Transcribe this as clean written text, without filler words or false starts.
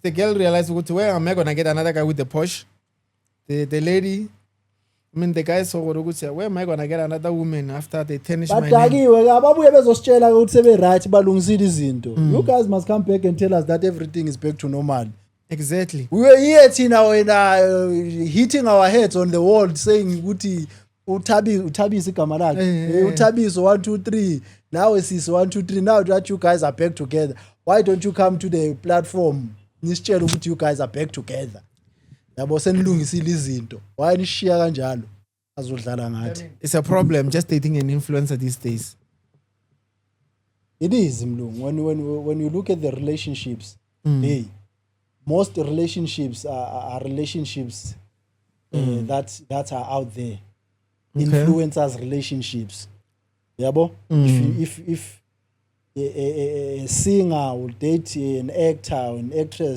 The girl realized, where am I gonna get another guy with the Porsche? The lady, I mean, the guy saw, where am I gonna get another woman after they tarnish my name? Badakiwe ababuye bezositshela ukuthi sebe right balungisile izinto. You guys must come back and tell us that everything is back to normal. Exactly. We were here hitting our heads on the wall saying ukuthi Uthabisi igama lakhe. Uthabisi 1 2 3. Now it's 1 2 3. Now that you guys are back together, why don't you come to the platform? Nisitshela ukuthi you guys are back together. Yabo senilungisile izinto. Why nishiya kanjalo? Azodlala ngathi. It's a problem just dating an influencer these days. It is, Mlungu. When you look at the relationships, hey, most relationships are relationships that are out there. Okay. Influencers relationships. Yabo? If a singer will date an actor or an actress